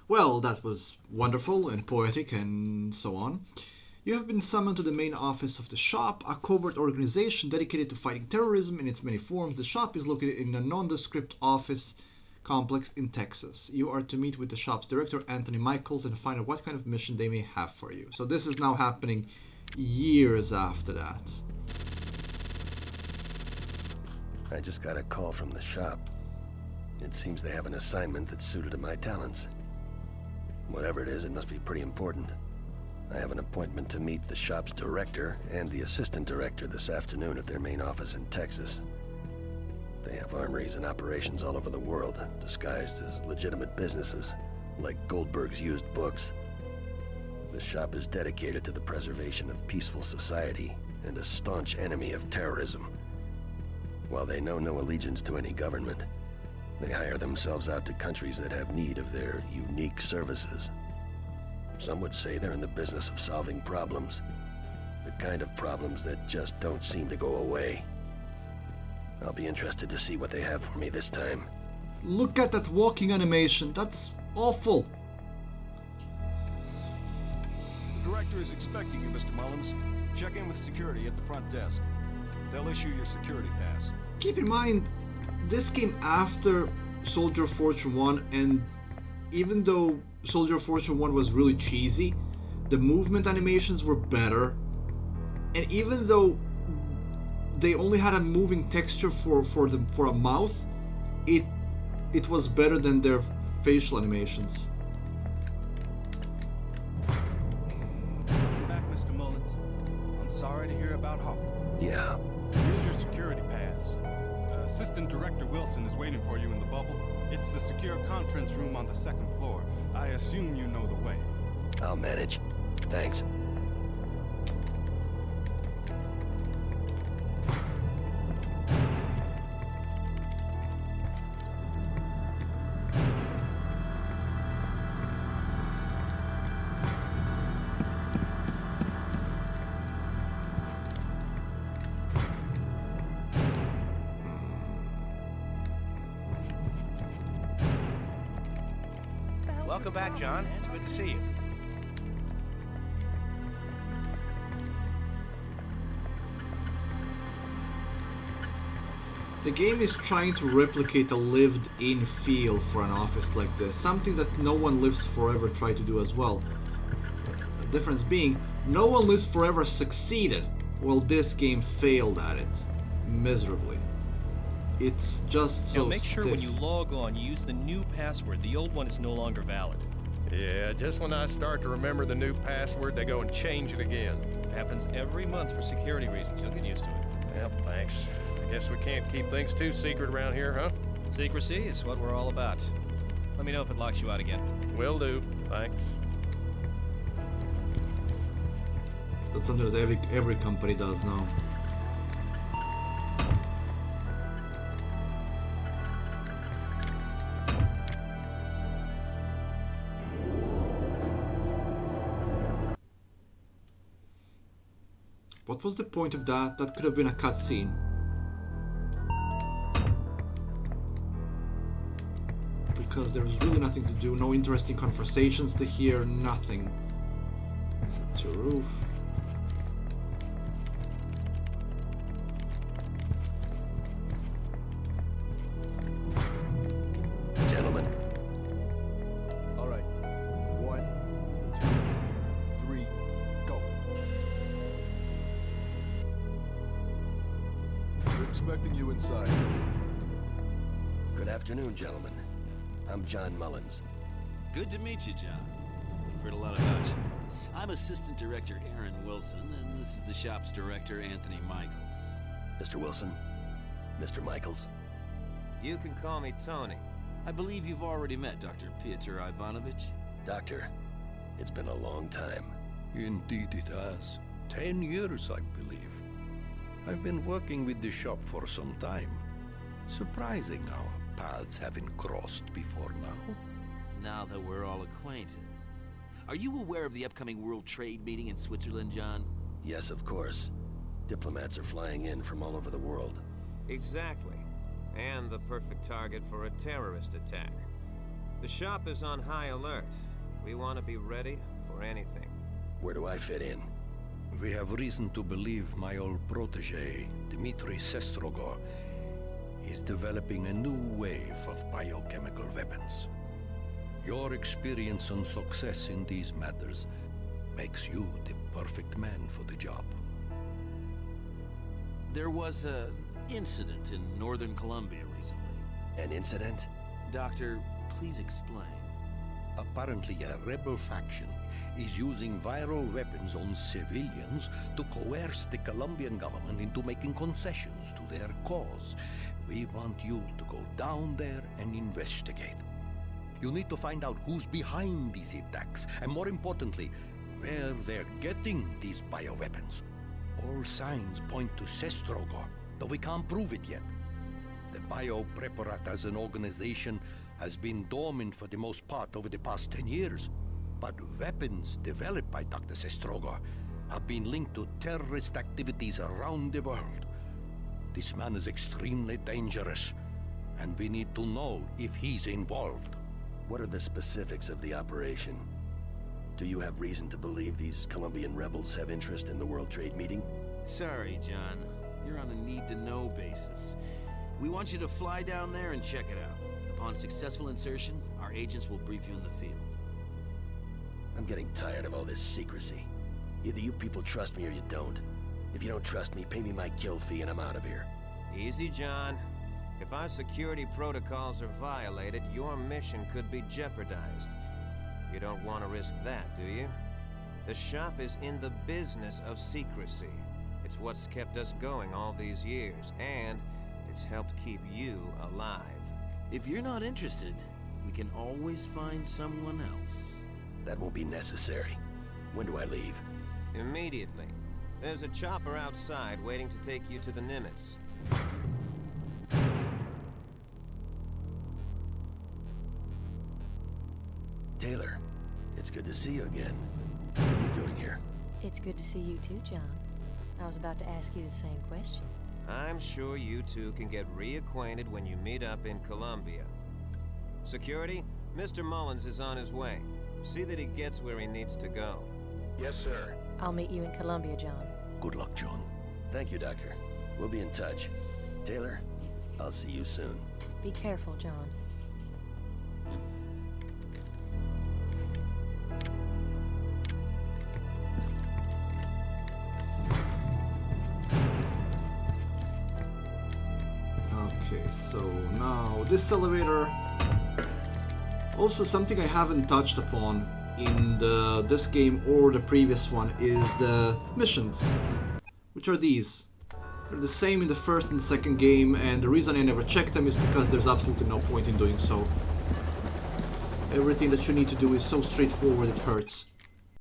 Well, that was wonderful and poetic and so on. You have been summoned to the main office of the shop, a covert organization dedicated to fighting terrorism in its many forms. The shop is located in a nondescript office complex in Texas. You are to meet with the shop's director, Anthony Michaels, and find out what kind of mission they may have for you. So this is now happening years after that. I just got a call from the shop. It seems they have an assignment that's suited to my talents. Whatever it is, it must be pretty important. I have an appointment to meet the shop's director and the assistant director this afternoon at their main office in Texas. They have armories and operations all over the world, disguised as legitimate businesses, like Goldberg's used books. The shop is dedicated to the preservation of peaceful society and a staunch enemy of terrorism. While they know no allegiance to any government, they hire themselves out to countries that have need of their unique services. Some would say they're in the business of solving problems. The kind of problems that just don't seem to go away. I'll be interested to see what they have for me this time. Look at that walking animation. That's awful. The director is expecting you, Mr. Mullins. Check in with security at the front desk. They'll issue your security pass. Keep in mind, this came after Soldier of Fortune 1, and even though Soldier of Fortune 1 was really cheesy, the movement animations were better. And even though they only had a moving texture for a mouth, it was better than their facial animations. Welcome back, Mr. Mullins. I'm sorry to hear about Hawk. Yeah. Here's your security pass. Assistant Director Wilson is waiting for you in the bubble. It's the secure conference room on the second floor. I assume you know the way. I'll manage. Thanks. Welcome back, John. It's good to see you. The game is trying to replicate a lived-in feel for an office like this, something that No One Lives Forever tried to do as well. The difference being, No One Lives Forever succeeded, while this game failed at it miserably. It's just so Now make sure stiff. when you log on, you use the new password. The old one is no longer valid. Yeah, just when I start to remember the new password, they go and change it again. It happens every month for security reasons. You'll get used to it. Well, thanks. I guess we can't keep things too secret around here, huh? Secrecy is what we're all about. Let me know if it locks you out again. Will do. Thanks. That's something that every company does now. What was the point of that? That could have been a cutscene. Because there was really nothing to do, no interesting conversations to hear, nothing. It's a roof. Gentlemen. All right. 1, 2, 3, go. We're expecting you inside. Good afternoon, gentlemen. I'm John Mullins. Good to meet you, John. We've heard a lot about you. I'm Assistant Director Aaron Wilson, and this is the shop's director, Anthony Michaels. Mr. Wilson, Mr. Michaels. You can call me Tony. I believe you've already met Dr. Piotr Ivanovich. Doctor, it's been a long time. Indeed it has. 10 years, I believe. I've been working with the shop for some time. Surprising our paths haven't crossed before now. Now that we're all acquainted. Are you aware of the upcoming World Trade meeting in Switzerland, John? Yes, of course. Diplomats are flying in from all over the world. Exactly. And the perfect target for a terrorist attack. The shop is on high alert. We want to be ready for anything. Where do I fit in? We have reason to believe my old protege, Dmitri Sestrogor, is developing a new wave of biochemical weapons. Your experience and success in these matters makes you the perfect man for the job. There was a incident in northern Colombia recently. An incident? Doctor, please explain. Apparently, a rebel faction is using viral weapons on civilians to coerce the Colombian government into making concessions to their cause. We want you to go down there and investigate. You need to find out who's behind these attacks, and more importantly, where they're getting these bioweapons. All signs point to Sestrogor, though we can't prove it yet. The Biopreparat as an organization has been dormant for the most part over the past 10 years. But weapons developed by Dr. Sestrogor have been linked to terrorist activities around the world. This man is extremely dangerous, and we need to know if he's involved. What are the specifics of the operation? Do you have reason to believe these Colombian rebels have interest in the World Trade Meeting? Sorry, John. You're on a need-to-know basis. We want you to fly down there and check it out. Upon successful insertion, our agents will brief you in the field. I'm getting tired of all this secrecy. Either you people trust me or you don't. If you don't trust me, pay me my kill fee and I'm out of here. Easy, John. If our security protocols are violated, your mission could be jeopardized. You don't want to risk that, do you? The shop is in the business of secrecy. It's what's kept us going all these years, and it's helped keep you alive. If you're not interested, we can always find someone else. That won't be necessary. When do I leave? Immediately. There's a chopper outside waiting to take you to the Nimitz. Taylor, it's good to see you again. What are you doing here? It's good to see you too, John. I was about to ask you the same question. I'm sure you two can get reacquainted when you meet up in Colombia. Security, Mr. Mullins is on his way. See that he gets where he needs to go. Yes, sir. I'll meet you in Colombia, John. Good luck, John. Thank you, Doctor. We'll be in touch. Taylor, I'll see you soon. Be careful, John. Okay, so now this elevator. Also, something I haven't touched upon in this game or the previous one is the missions, which are these. They're the same in the first and second game, and the reason I never checked them is because there's absolutely no point in doing so. Everything that you need to do is so straightforward it hurts.